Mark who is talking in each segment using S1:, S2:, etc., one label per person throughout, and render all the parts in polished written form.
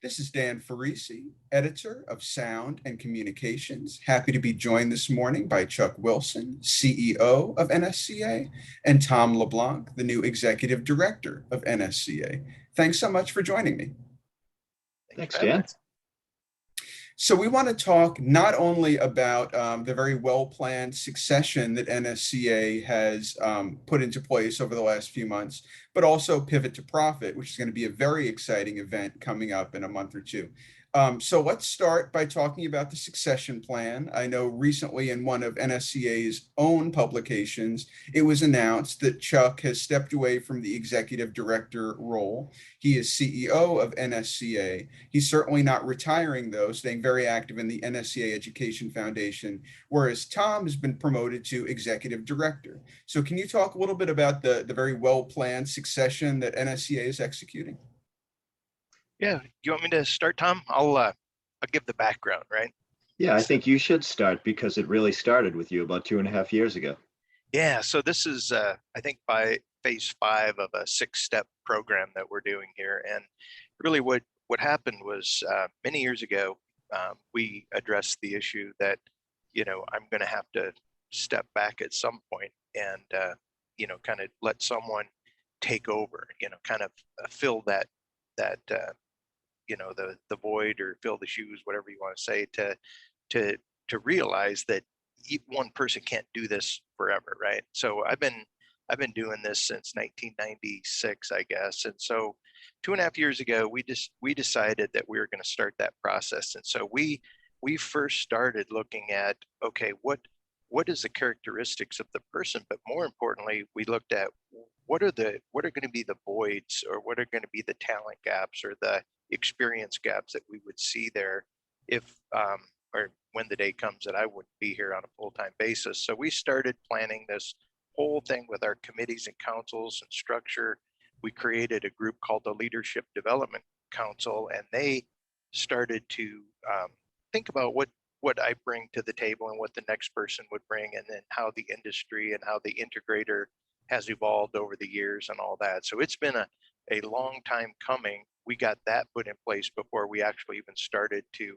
S1: This is Dan Ferrisi, editor of Sound and Communications. Happy to be joined this morning by Chuck Wilson, CEO of NSCA, and Tom LeBlanc, the new Executive Director of NSCA. Thanks so much for joining me.
S2: Thanks, Dan.
S1: So we want to talk not only about the very well-planned succession that NSCA has put into place over the last few months, but also Pivot to Profit, which is going to be a very exciting event coming up in a month or two. So let's start by talking about the succession plan. I know recently in one of NSCA's own publications, it was announced that Chuck has stepped away from the executive director role. He is CEO of NSCA. He's certainly not retiring, though, staying very active in the NSCA Education Foundation, whereas Tom has been promoted to executive director. So can you talk a little bit about the very well-planned succession that NSCA is executing?
S3: Yeah, you want me to start, Tom? I'll give the background, right?
S2: Yeah, I think you should start because it really started with you about 2.5 years ago.
S3: Yeah, so this is, I think, by phase 5 of a 6-step program that we're doing here. And really what happened was many years ago, we addressed the issue that, I'm going to have to step back at some point and, kind of let someone take over, kind of fill that the void or fill the shoes, whatever you want to say, to realize that one person can't do this forever, right? So I've been doing this since 1996, I guess. And so 2.5 years ago, we decided that we were going to start that process. And so we first started looking at, okay, what is the characteristics of the person? But more importantly, we looked at what are going to be the voids, or what are going to be the talent gaps or the experience gaps that we would see there if or when the day comes that I wouldn't be here on a full-time basis. So we started planning this whole thing with our committees and councils and structure. We created a group called the Leadership Development Council, and they started to think about what I bring to the table and what the next person would bring, and then how the industry and how the integrator has evolved over the years and all that. So it's been a long time coming. We got that put in place before we actually even started to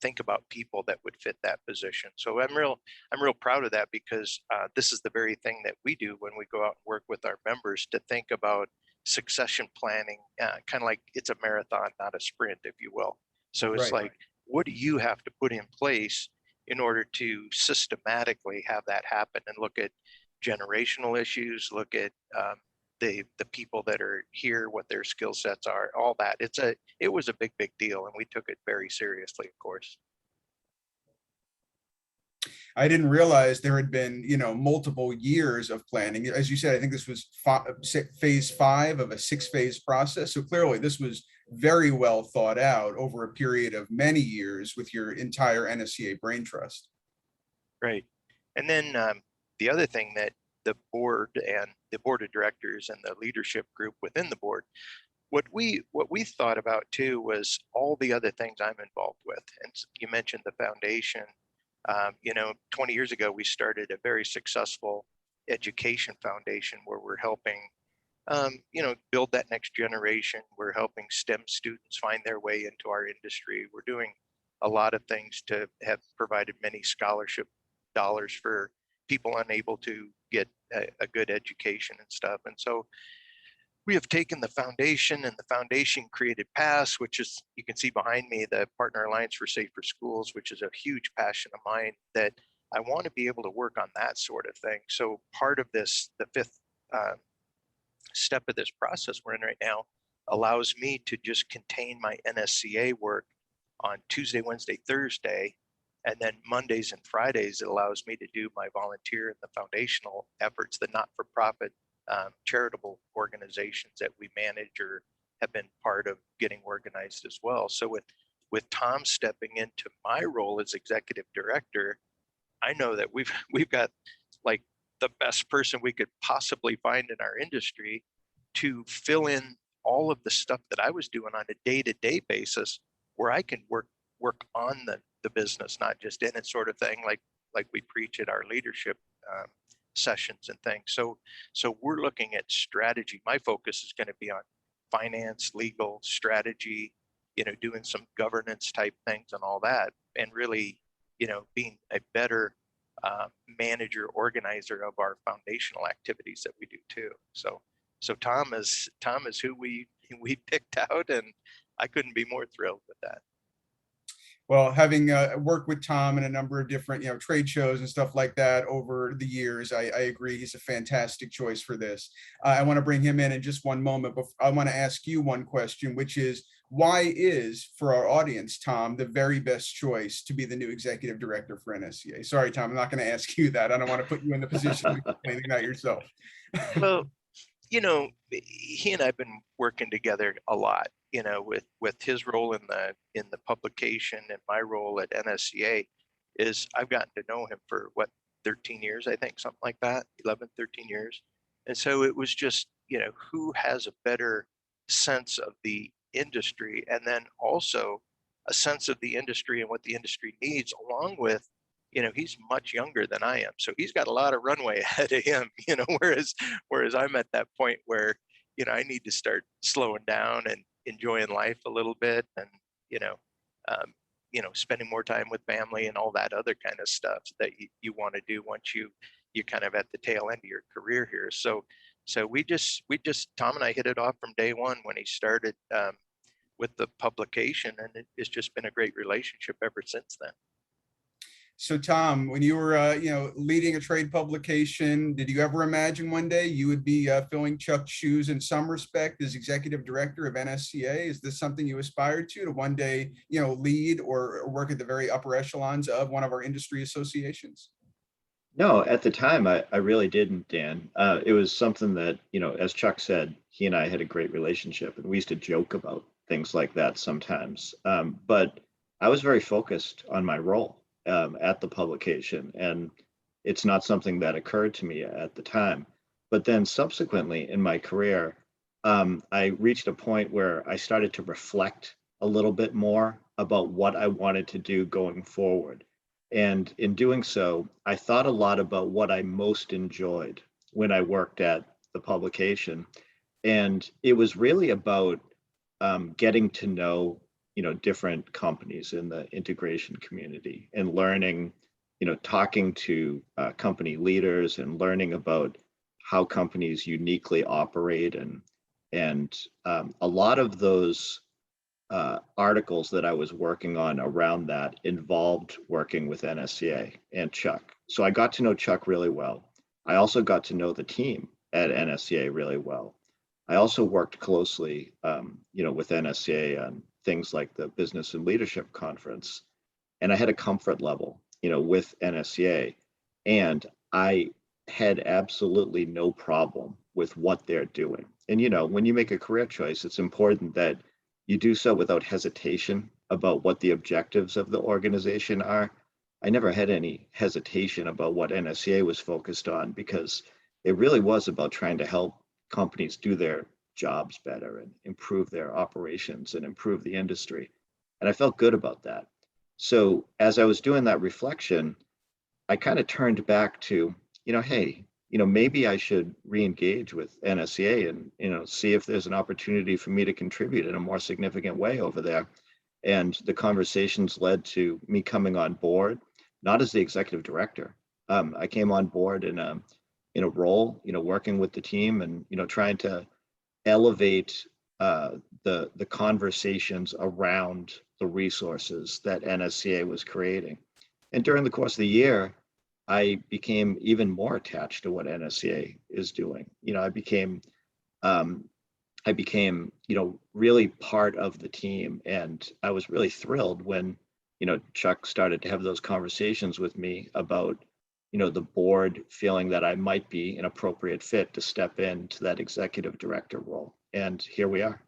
S3: think about people that would fit that position. So I'm real proud of that, because this is the very thing that we do when we go out and work with our members, to think about succession planning, kind of like it's a marathon, not a sprint, if you will. So it's
S1: Right.
S3: like, what do you have to put in place in order to systematically have that happen, and look at generational issues, look at the people that are here, what their skill sets are, all that. It was a big deal, and we took it very seriously, of course.
S1: I didn't realize there had been, multiple years of planning. As you said, I think this was phase 5 of a 6-phase process. So clearly this was very well thought out over a period of many years with your entire NSCA brain trust.
S3: Right. And then the other thing that the board and the board of directors and the leadership group within the board, what we thought about too was all the other things I'm involved with. And you mentioned the foundation. 20 years ago, we started a very successful education foundation where we're helping, build that next generation. We're helping STEM students find their way into our industry. We're doing a lot of things to have provided many scholarship dollars for people unable to get a good education and stuff. And so we have taken the foundation, and the foundation created PASS, which is, you can see behind me, the Partner Alliance for Safer Schools, which is a huge passion of mine, that I want to be able to work on that sort of thing. So part of this, the 5th step of this process we're in right now, allows me to just contain my NSCA work on Tuesday, Wednesday, Thursday, and then Mondays and Fridays, it allows me to do my volunteer and the foundational efforts, the not-for-profit charitable organizations that we manage or have been part of getting organized as well. So with Tom stepping into my role as executive director, I know that we've got like the best person we could possibly find in our industry to fill in all of the stuff that I was doing on a day-to-day basis, where I can work on the business, not just in it, sort of thing, like we preach at our leadership sessions and things. So we're looking at strategy. My focus is going to be on finance, legal, strategy, doing some governance type things and all that, and really, being a better manager, organizer of our foundational activities that we do too. So Tom is who we picked out, and I couldn't be more thrilled with that.
S1: Well, having worked with Tom in a number of different, trade shows and stuff like that over the years, I agree he's a fantastic choice for this. I want to bring him in just one moment, but I want to ask you one question, which is, why is, for our audience, Tom the very best choice to be the new executive director for NSCA? Sorry, Tom, I'm not going to ask you that. I don't want to put you in the position of explaining that yourself.
S3: Well, he and I've been working together a lot, with his role in the publication and my role at NSCA. Is I've gotten to know him for 13 years, I think, something like that, 11, 13 years. And so it was just, who has a better sense of the industry, and then also a sense of the industry and what the industry needs, along with, he's much younger than I am, so he's got a lot of runway ahead of him, whereas I'm at that point where, I need to start slowing down and enjoying life a little bit, and spending more time with family and all that other kind of stuff that you want to do once you kind of at the tail end of your career here. So we just Tom and I hit it off from day one when he started with the publication, and it's just been a great relationship ever since then.
S1: So Tom, when you were, leading a trade publication, did you ever imagine one day you would be filling Chuck's shoes in some respect as executive director of NSCA? Is this something you aspired to one day, lead or work at the very upper echelons of one of our industry associations?
S2: No, at the time, I really didn't, Dan. It was something that, as Chuck said, he and I had a great relationship, and we used to joke about things like that sometimes. But I was very focused on my role at the publication, and it's not something that occurred to me at the time. But then subsequently in my career, I reached a point where I started to reflect a little bit more about what I wanted to do going forward. And in doing so, I thought a lot about what I most enjoyed when I worked at the publication. And it was really about getting to know, different companies in the integration community, and learning, talking to company leaders and learning about how companies uniquely operate. And a lot of those articles that I was working on around that involved working with NSCA and Chuck. So I got to know Chuck really well. I also got to know the team at NSCA really well. I also worked closely, with NSCA on things like the Business and Leadership Conference, and I had a comfort level, with NSCA, and I had absolutely no problem with what they're doing. And when you make a career choice, it's important that you do so without hesitation about what the objectives of the organization are. I never had any hesitation about what NSCA was focused on, because it really was about trying to help companies do their jobs better and improve their operations and improve the industry. And I felt good about that. So as I was doing that reflection, I kind of turned back to, hey, maybe I should re-engage with NSCA and, see if there's an opportunity for me to contribute in a more significant way over there. And the conversations led to me coming on board, not as the executive director. I came on board in a role, working with the team and, trying to elevate the conversations around the resources that NSCA was creating. And during the course of the year, I became even more attached to what NSCA is doing. I became, really part of the team, and I was really thrilled when, Chuck started to have those conversations with me about, the board feeling that I might be an appropriate fit to step into that executive director role. And here we are.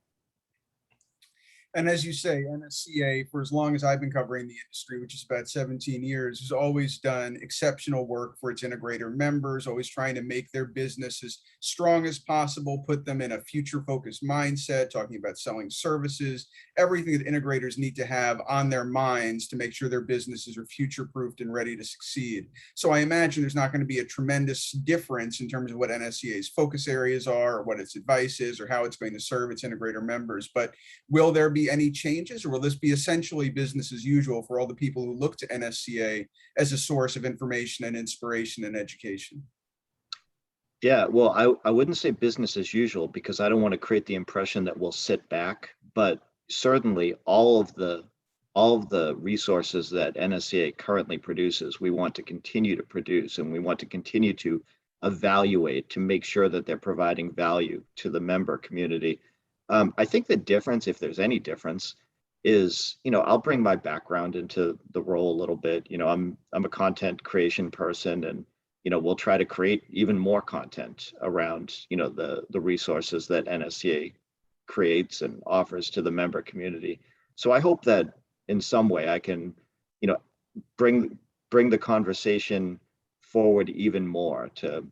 S1: And as you say, NSCA, for as long as I've been covering the industry, which is about 17 years, has always done exceptional work for its integrator members, always trying to make their business as strong as possible, put them in a future-focused mindset, talking about selling services, everything that integrators need to have on their minds to make sure their businesses are future-proofed and ready to succeed. So I imagine there's not going to be a tremendous difference in terms of what NSCA's focus areas are, or what its advice is, or how it's going to serve its integrator members. But will there be be any changes, or will this be essentially business as usual for all the people who look to NSCA as a source of information and inspiration and education?
S2: Yeah, well, I wouldn't say business as usual because I don't want to create the impression that we'll sit back, but certainly all of the resources that NSCA currently produces, we want to continue to produce, and we want to continue to evaluate to make sure that they're providing value to the member community. I think the difference, if there's any difference, is, I'll bring my background into the role a little bit. I'm a content creation person, and we'll try to create even more content around the resources that NSCA creates and offers to the member community. So I hope that in some way I can bring the conversation forward even more to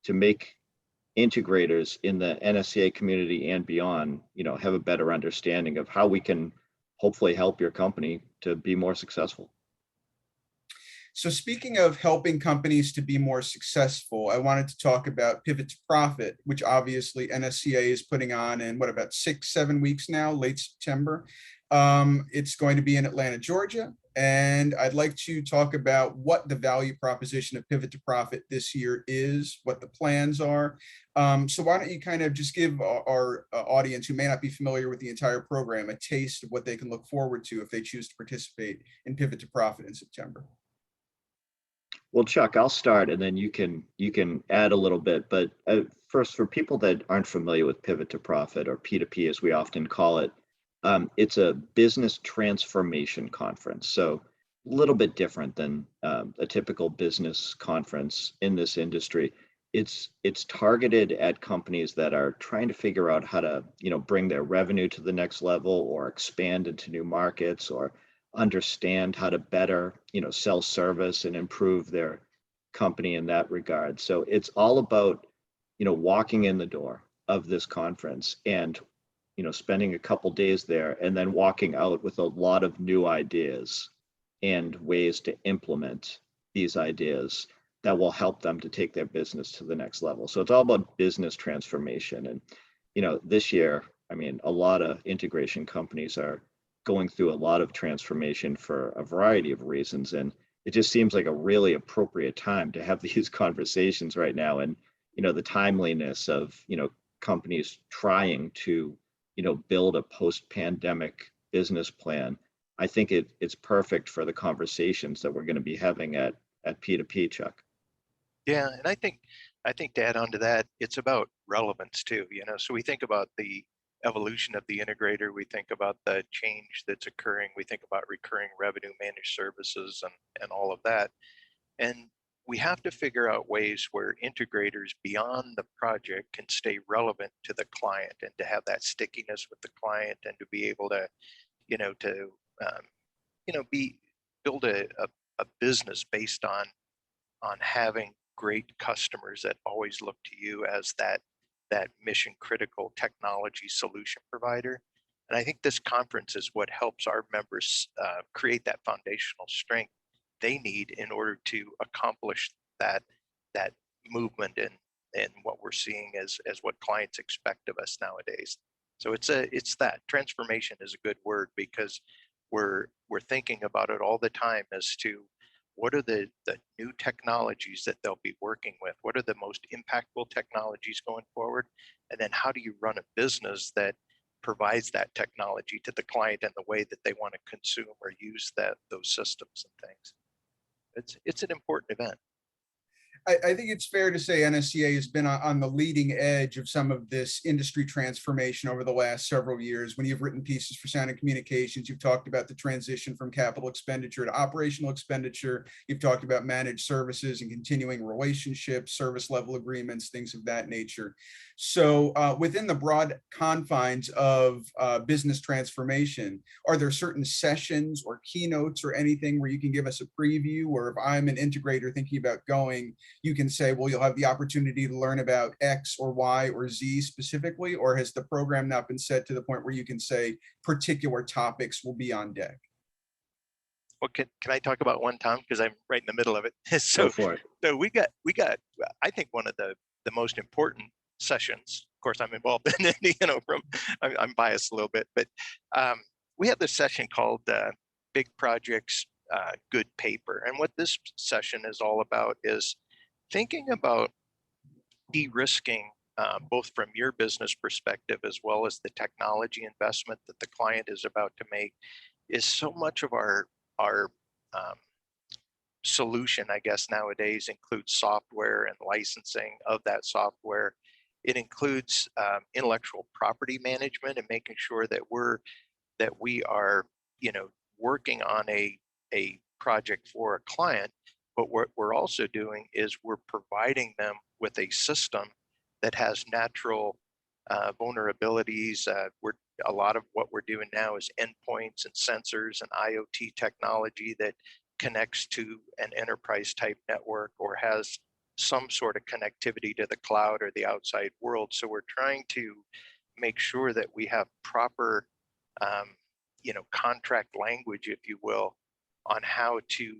S2: make integrators in the NSCA community and beyond have a better understanding of how we can hopefully help your company to be more successful.
S1: So speaking of helping companies to be more successful, I wanted to talk about Pivot to Profit, which obviously NSCA is putting on in about 6-7 weeks now, late September. It's going to be in Atlanta, Georgia. And I'd like to talk about what the value proposition of Pivot to Profit this year is, what the plans are. So why don't you kind of just give our audience who may not be familiar with the entire program a taste of what they can look forward to if they choose to participate in Pivot to Profit in September.
S2: Well, Chuck, I'll start, and then you can add a little bit. But first, for people that aren't familiar with Pivot to Profit, or P2P as we often call it, it's a business transformation conference. So a little bit different than a typical business conference in this industry. It's targeted at companies that are trying to figure out how to bring their revenue to the next level, or expand into new markets, or understand how to better sell service and improve their company in that regard. So it's all about walking in the door of this conference and spending a couple days there, and then walking out with a lot of new ideas and ways to implement these ideas that will help them to take their business to the next level. So it's all about business transformation. And this year, a lot of integration companies are going through a lot of transformation for a variety of reasons, and it just seems like a really appropriate time to have these conversations right now. And the timeliness of companies trying to build a post-pandemic business plan, I think it's perfect for the conversations that we're going to be having at P2P, Chuck.
S3: Yeah, and I think to add on to that, it's about relevance too. So we think about the evolution of the integrator, we think about the change that's occurring, we think about recurring revenue, managed services, and all of that. And we have to figure out ways where integrators beyond the project can stay relevant to the client, and to have that stickiness with the client, and to be able to, build a business based on having great customers that always look to you as that mission critical technology solution provider. And I think this conference is what helps our members create that foundational strength they need in order to accomplish that movement and what we're seeing as what clients expect of us nowadays. So it's that transformation is a good word, because we're thinking about it all the time as to what are the new technologies that they'll be working with? What are the most impactful technologies going forward? And then how do you run a business that provides that technology to the client in the way that they want to consume or use those systems and things? It's an important event.
S1: I think it's fair to say NSCA has been on the leading edge of some of this industry transformation over the last several years. When you've written pieces for Sound and Communications, you've talked about the transition from capital expenditure to operational expenditure. You've talked about managed services and continuing relationships, service level agreements, things of that nature. So within the broad confines of business transformation, are there certain sessions or keynotes or anything where you can give us a preview? Or if I'm an integrator thinking about going, you can say, well, you'll have the opportunity to learn about X or Y or Z specifically, or has the program not been set to the point where you can say particular topics will be on deck?
S3: Well, can I talk about one, Tom? Because I'm right in the middle of it.
S2: Go for it.
S3: So we got, I think one of the most important sessions course, I'm involved in it, I'm biased a little bit, but we have this session called Big Projects, Good Paper. And what this session is all about is thinking about de-risking, both from your business perspective as well as the technology investment that the client is about to make. Is so much of our solution, I guess, nowadays includes software and licensing of that software. It includes intellectual property management and making sure that we are, working on a project for a client. But what we're also doing is we're providing them with a system that has natural vulnerabilities. A lot of what we're doing now is endpoints and sensors and IoT technology that connects to an enterprise type network or has some sort of connectivity to the cloud or the outside world. So we're trying to make sure that we have proper, contract language, if you will, on how to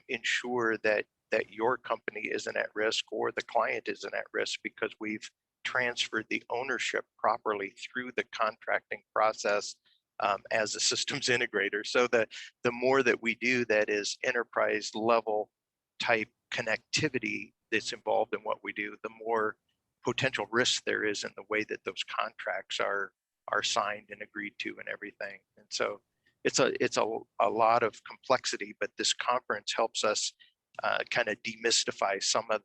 S3: ensure that your company isn't at risk or the client isn't at risk, because we've transferred the ownership properly through the contracting process as a systems integrator. So the more that we do that is enterprise level type connectivity that's involved in what we do, the more potential risk there is in the way that those contracts are signed and agreed to and everything. And so it's a lot of complexity, but this conference helps us kind of demystify some of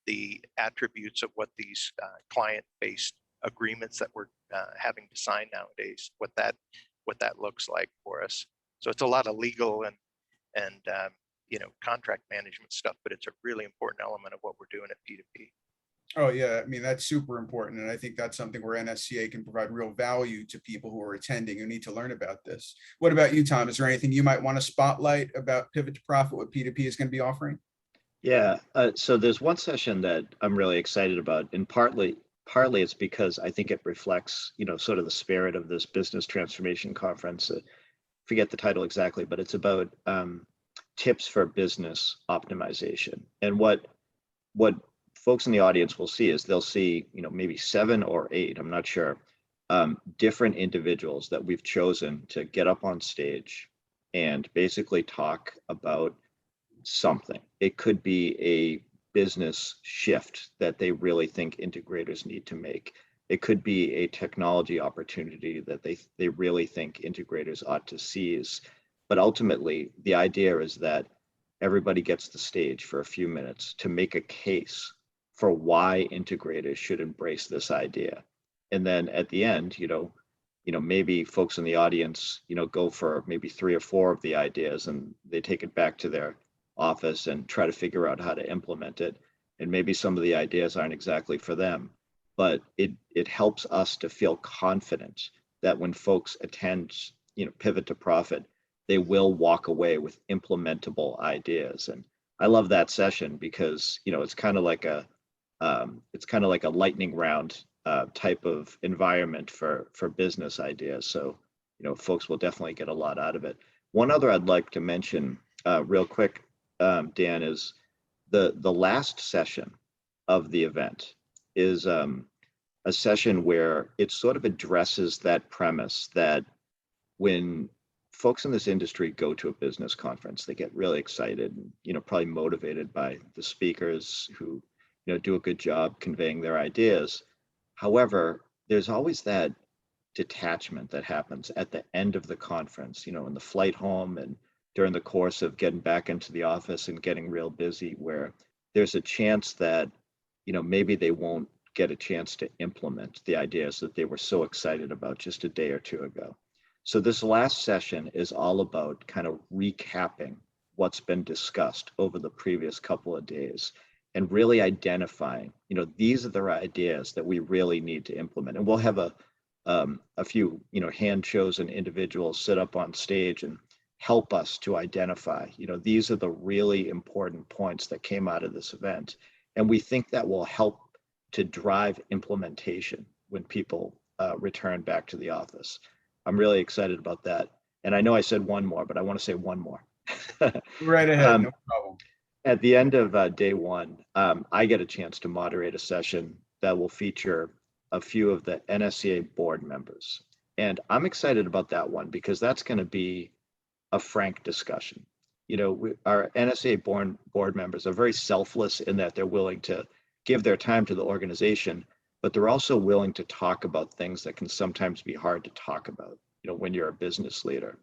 S3: the attributes of what these client-based agreements that we're having to sign nowadays, what that looks like for us. So it's a lot of legal and contract management stuff, but it's a really important element of what we're doing at P2P.
S1: Oh yeah, I mean, that's super important. And I think that's something where NSCA can provide real value to people who are attending who need to learn about this. What about you, Tom? Is there anything you might want to spotlight about Pivot to Profit, what P2P is going to be offering?
S2: Yeah, so there's one session that I'm really excited about, and partly it's because I think it reflects, sort of the spirit of this business transformation conference. Forget the title exactly, but it's about tips for business optimization. And what folks in the audience will see is they'll see, maybe 7 or 8, I'm not sure, different individuals that we've chosen to get up on stage and basically talk about something. It could be a business shift that they really think integrators need to make. It could be a technology opportunity that they really think integrators ought to seize. But ultimately, the idea is that everybody gets the stage for a few minutes to make a case for why integrators should embrace this idea. And then at the end, maybe folks in the audience, go for maybe 3 or 4 of the ideas and they take it back to their office and try to figure out how to implement it. And maybe some of the ideas aren't exactly for them, but it helps us to feel confident that when folks attend, Pivot to Profit, they will walk away with implementable ideas. And I love that session because, it's kind of like a lightning round type of environment for business ideas. So, folks will definitely get a lot out of it. One other I'd like to mention real quick, Dan, is the last session of the event is a session where it sort of addresses that premise that when folks in this industry go to a business conference, they get really excited and, probably motivated by the speakers who, do a good job conveying their ideas. However, there's always that detachment that happens at the end of the conference, in the flight home and during the course of getting back into the office and getting real busy, where there's a chance that, maybe they won't get a chance to implement the ideas that they were so excited about just a day or 2 ago. So this last session is all about kind of recapping what's been discussed over the previous couple of days and really identifying, these are the ideas that we really need to implement. And we'll have a few, hand-chosen individuals sit up on stage and help us to identify, these are the really important points that came out of this event. And we think that will help to drive implementation when people return back to the office. I'm really excited about that. And I know I said one more, but I want to say one more.
S1: Right ahead, no problem.
S2: At the end of day 1, I get a chance to moderate a session that will feature a few of the NSCA board members. And I'm excited about that one because that's going to be a frank discussion. You know, our NSCA board members are very selfless in that they're willing to give their time to the organization, but they're also willing to talk about things that can sometimes be hard to talk about, you know, when you're a business leader.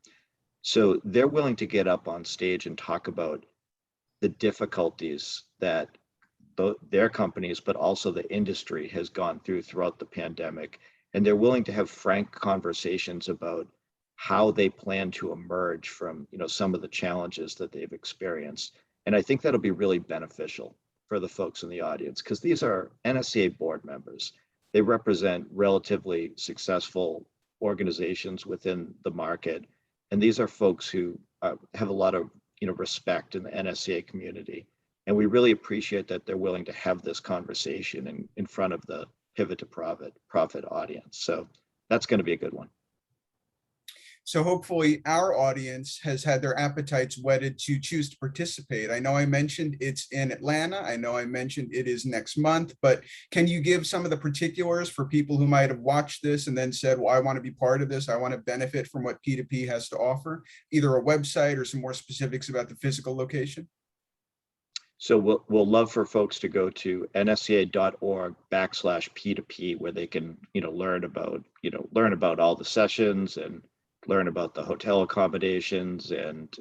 S2: So they're willing to get up on stage and talk about the difficulties that their companies, but also the industry has gone through throughout the pandemic. And they're willing to have frank conversations about how they plan to emerge from, you know, some of the challenges that they've experienced. And I think that'll be really beneficial for the folks in the audience, because these are NSCA board members. They represent relatively successful organizations within the market. And these are folks who have a lot of, you know, respect in the NSCA community. And we really appreciate that they're willing to have this conversation in front of the pivot to profit audience. So that's going to be a good one.
S1: So hopefully our audience has had their appetites whetted to choose to participate. I know I mentioned it's in Atlanta. I know I mentioned it is next month, but can you give some of the particulars for people who might have watched this and then said, well, I want to be part of this. I want to benefit from what P2P has to offer, either a website or some more specifics about the physical location?
S2: So we'll love for folks to go to nsca.org/P2P, where they can, you know, learn about all the sessions and learn about the hotel accommodations and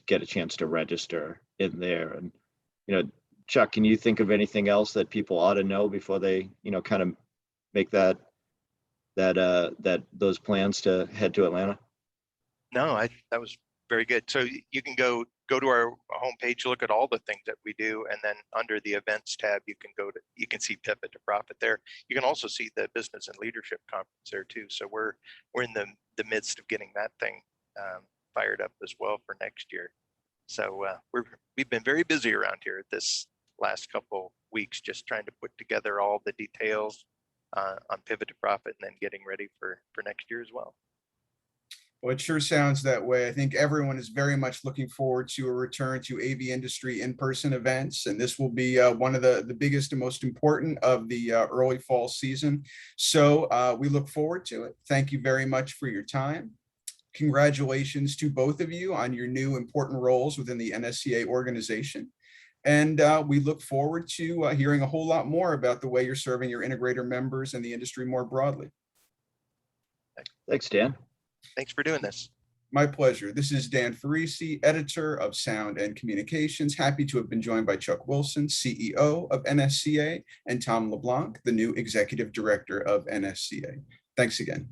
S2: get a chance to register in there. And, you know, Chuck, can you think of anything else that people ought to know before they, you know, kind of make those plans to head to Atlanta?
S3: No, that was very good. So you can go to our homepage, look at all the things that we do, and then under the events tab, you can see Pivot to Profit there. You can also see the Business and Leadership Conference there too. So we're in the midst of getting that thing fired up as well for next year. So we've been very busy around here this last couple weeks, just trying to put together all the details on Pivot to Profit and then getting ready for next year as well.
S1: Well, it sure sounds that way. I think everyone is very much looking forward to a return to AV industry in-person events, and this will be one of the biggest and most important of the early fall season. So we look forward to it. Thank you very much for your time. Congratulations to both of you on your new important roles within the NSCA organization. And we look forward to hearing a whole lot more about the way you're serving your integrator members and the industry more broadly.
S2: Thanks, Dan.
S3: Thanks for doing this.
S1: My pleasure. This is Dan Ferrisi, editor of Sound and Communications. Happy to have been joined by Chuck Wilson, CEO of NSCA, and Tom LeBlanc, the new Executive Director of NSCA. Thanks again.